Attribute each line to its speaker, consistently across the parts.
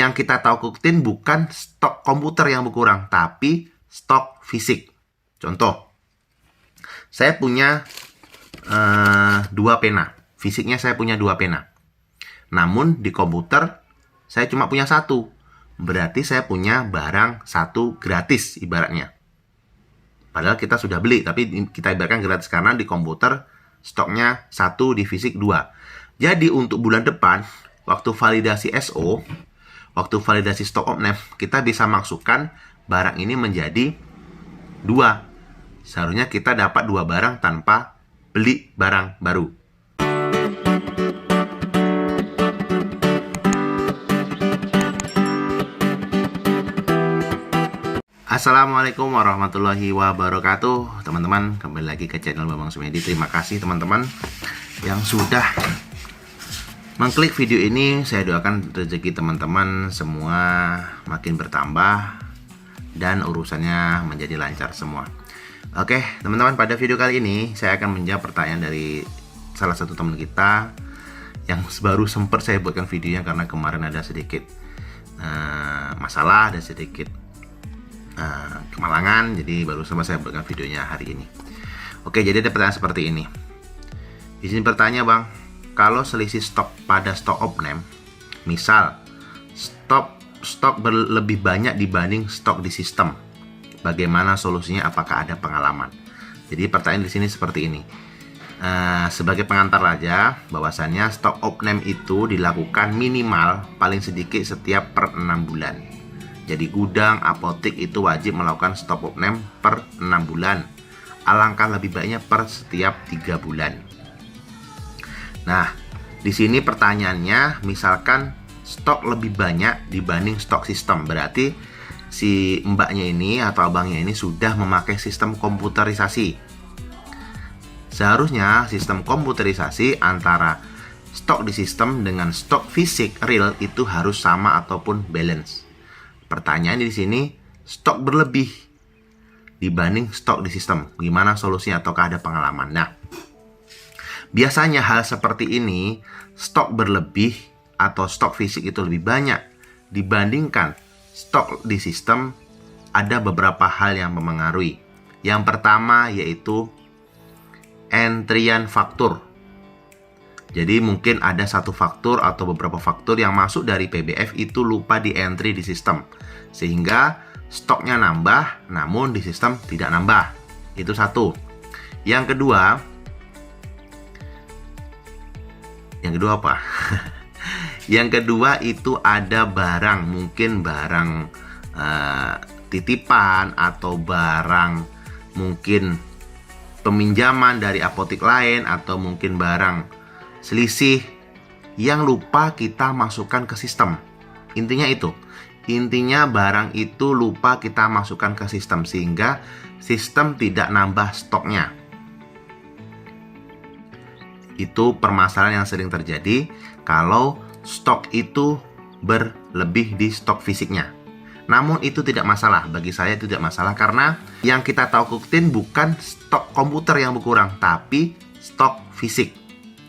Speaker 1: Yang kita takutin bukan stok komputer yang berkurang, tapi stok fisik. Contoh, saya punya 2 pena. Fisiknya saya punya 2 pena. Namun di komputer saya cuma punya 1. Berarti saya punya barang 1 gratis ibaratnya. Padahal kita sudah beli, tapi kita ibaratkan gratis karena di komputer stoknya 1, di fisik 2. Jadi untuk bulan depan, waktu validasi SO, waktu validasi stock opname, kita bisa masukkan barang ini menjadi 2. Seharusnya kita dapat 2 barang tanpa beli barang baru. Assalamualaikum warahmatullahi wabarakatuh. Teman-teman, kembali lagi ke channel Bambang Sumedi. Terima kasih teman-teman yang sudah mengklik video ini. Saya doakan rezeki teman-teman semua makin bertambah dan urusannya menjadi lancar semua. Oke teman-teman, pada video kali ini saya akan menjawab pertanyaan dari salah satu teman kita yang baru sempat saya buatkan videonya karena kemarin ada sedikit masalah, ada sedikit kemalangan, jadi baru sama saya buatkan videonya hari ini. Oke, jadi ada pertanyaan seperti ini. Di sini bertanya, Bang, kalau selisih stok pada stok opname, misal stok lebih banyak dibanding stok di sistem, bagaimana solusinya? Apakah ada pengalaman? Jadi pertanyaan di sini seperti ini. Sebagai pengantar aja, bahwasannya stok opname itu dilakukan minimal paling sedikit setiap per 6 bulan. Jadi gudang, apotek itu wajib melakukan stok opname per 6 bulan. Alangkah lebih baiknya per setiap 3 bulan. Nah, di sini pertanyaannya, misalkan stok lebih banyak dibanding stok sistem, berarti si mbaknya ini atau abangnya ini sudah memakai sistem komputerisasi. Seharusnya sistem komputerisasi antara stok di sistem dengan stok fisik real itu harus sama ataupun balance. Pertanyaan di sini, stok berlebih dibanding stok di sistem, gimana solusinya ataukah ada pengalaman? Nah, biasanya hal seperti ini, stok berlebih atau stok fisik itu lebih banyak dibandingkan stok di sistem, ada beberapa hal yang mempengaruhi. Yang pertama yaitu entrian faktur. Jadi mungkin ada satu faktur atau beberapa faktur yang masuk dari PBF itu lupa di entry di sistem, sehingga stoknya nambah namun di sistem tidak nambah. Itu satu. Yang kedua apa? Yang kedua itu ada barang, mungkin barang titipan atau barang mungkin peminjaman dari apotek lain, atau mungkin barang selisih yang lupa kita masukkan ke sistem. Intinya itu. Intinya barang itu lupa kita masukkan ke sistem sehingga sistem tidak nambah stoknya. Itu permasalahan yang sering terjadi kalau stok itu berlebih di stok fisiknya. Namun itu tidak masalah, bagi saya itu tidak masalah karena yang kita takutin bukan stok komputer yang berkurang, tapi stok fisik.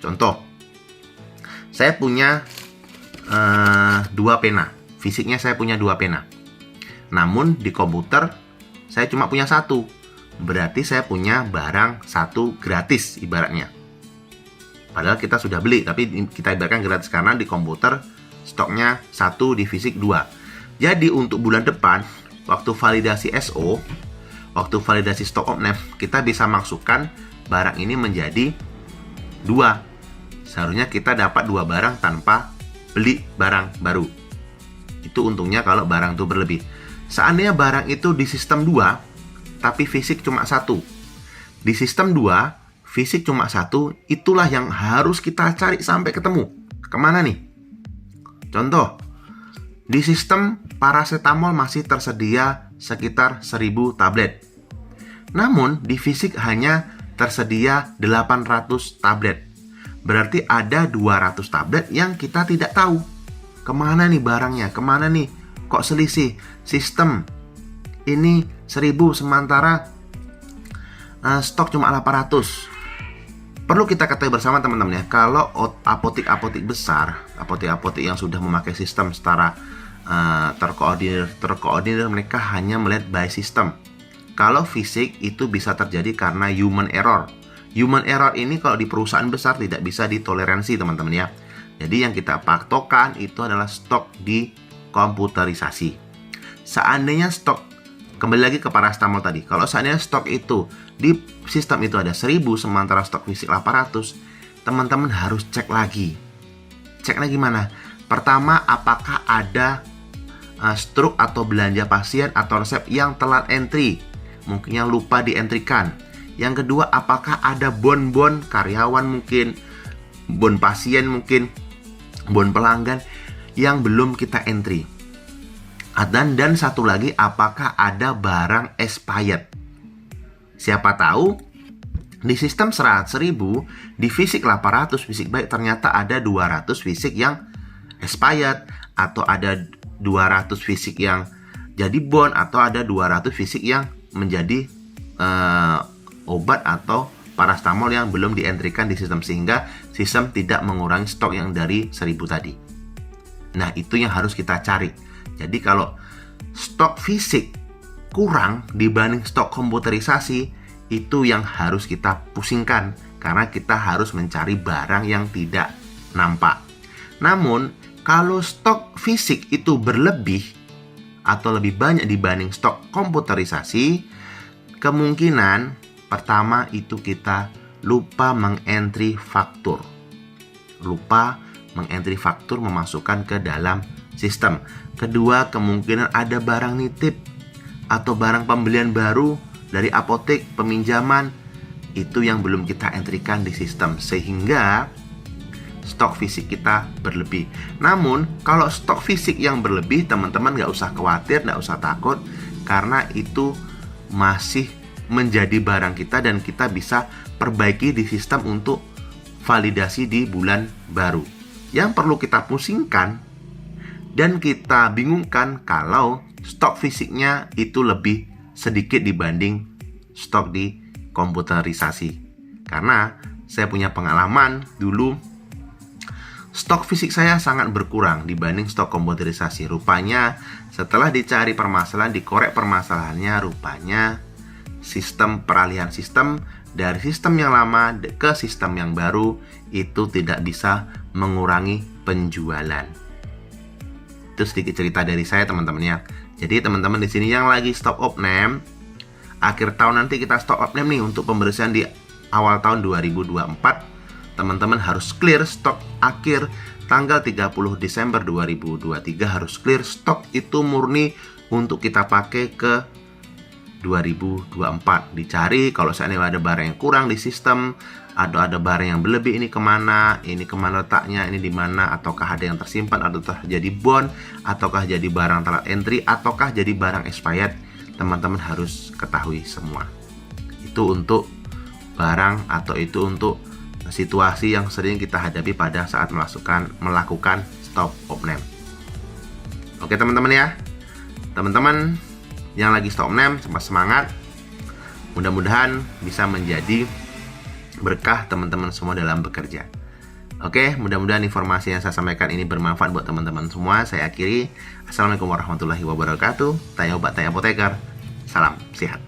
Speaker 1: Contoh, saya punya 2 pena. Fisiknya saya punya 2 pena. Namun di komputer saya cuma punya 1. Berarti saya punya barang 1 gratis ibaratnya. Padahal kita sudah beli, tapi kita ibaratkan gratis karena di komputer stoknya 1, di fisik 2. Jadi untuk bulan depan, waktu validasi SO, waktu validasi stok opname, kita bisa masukkan barang ini menjadi 2. Seharusnya kita dapat 2 barang tanpa beli barang baru. Itu untungnya kalau barang itu berlebih. Seandainya barang itu di sistem 2, tapi fisik cuma 1. Di sistem 2, fisik cuma 1, itulah yang harus kita cari sampai ketemu. Kemana nih? Contoh, di sistem paracetamol masih tersedia sekitar 1000 tablet. Namun di fisik hanya tersedia 800 tablet. Berarti ada 200 tablet yang kita tidak tahu. Kemana nih barangnya? Kemana nih? Kok selisih? Sistem ini 1000 sementara stok cuma 800. Perlu kita ketahui bersama teman-teman ya, kalau apotek-apotek besar, apotek-apotek yang sudah memakai sistem secara terkoordinir, mereka hanya melihat by system. Kalau fisik itu bisa terjadi karena human error. Human error ini kalau di perusahaan besar tidak bisa ditoleransi, teman-teman ya. Jadi yang kita patokan itu adalah stok di komputerisasi. Seandainya stok, kembali lagi ke paracetamol tadi, kalau seandainya stok itu di sistem itu ada 1000 sementara stok fisik 800, teman-teman harus cek lagi. Cek lagi mana? Pertama, apakah ada struk atau belanja pasien atau resep yang telat entry, mungkin yang lupa dientrikan. Yang kedua, apakah ada bon-bon karyawan mungkin, bon pasien mungkin, bon pelanggan yang belum kita entry. Dan satu lagi, apakah ada barang expired. Siapa tahu di sistem 1000, di fisik 800 fisik baik ternyata ada 200 fisik yang expired, atau ada 200 fisik yang jadi bon, atau ada 200 fisik yang menjadi obat atau paracetamol yang belum dientrikan di sistem, sehingga sistem tidak mengurangi stok yang dari 1000 tadi. Nah, itu yang harus kita cari. Jadi kalau stok fisik kurang dibanding stok komputerisasi, itu yang harus kita pusingkan, karena kita harus mencari barang yang tidak nampak. Namun kalau stok fisik itu berlebih atau lebih banyak dibanding stok komputerisasi, kemungkinan pertama itu kita lupa mengentry faktur. Lupa mengentry faktur, memasukkan ke dalam sistem. Kedua, kemungkinan ada barang nitip atau barang pembelian baru dari apotek, peminjaman, itu yang belum kita entrikan di sistem, sehingga stok fisik kita berlebih. Namun kalau stok fisik yang berlebih, teman-teman nggak usah khawatir, nggak usah takut, karena itu masih menjadi barang kita dan kita bisa perbaiki di sistem untuk validasi di bulan baru. Yang perlu kita pusingkan dan kita bingungkan kalau stok fisiknya itu lebih sedikit dibanding stok di komputerisasi. Karena saya punya pengalaman dulu, stok fisik saya sangat berkurang dibanding stok komputerisasi. Rupanya setelah dicari permasalahan, dikorek permasalahannya, rupanya sistem peralihan sistem dari sistem yang lama ke sistem yang baru itu tidak bisa mengurangi penjualan. Itu sedikit cerita dari saya, teman-teman ya. Jadi teman-teman di sini yang lagi stop opname, akhir tahun nanti kita stop opname nih untuk pembersihan di awal tahun 2024. Teman-teman harus clear stok akhir tanggal 30 Desember 2023, harus clear stok itu murni untuk kita pakai ke 2024. Dicari kalau seandainya ada barang yang kurang di sistem, atau ada barang yang berlebih, ini kemana letaknya, ini di mana, ataukah ada yang tersimpan, ataukah jadi bon, ataukah jadi barang telat entry, ataukah jadi barang expired. Teman-teman harus ketahui semua. Itu untuk barang atau itu untuk situasi yang sering kita hadapi pada saat melakukan stop opname. Oke teman-teman ya, teman-teman yang lagi stop opname, semangat. Mudah-mudahan bisa menjadi berkah teman-teman semua dalam bekerja. Oke, mudah-mudahan informasi yang saya sampaikan ini bermanfaat buat teman-teman semua. Saya akhiri. Assalamualaikum warahmatullahi wabarakatuh. Tanya obat, tanya apoteker. Salam sehat.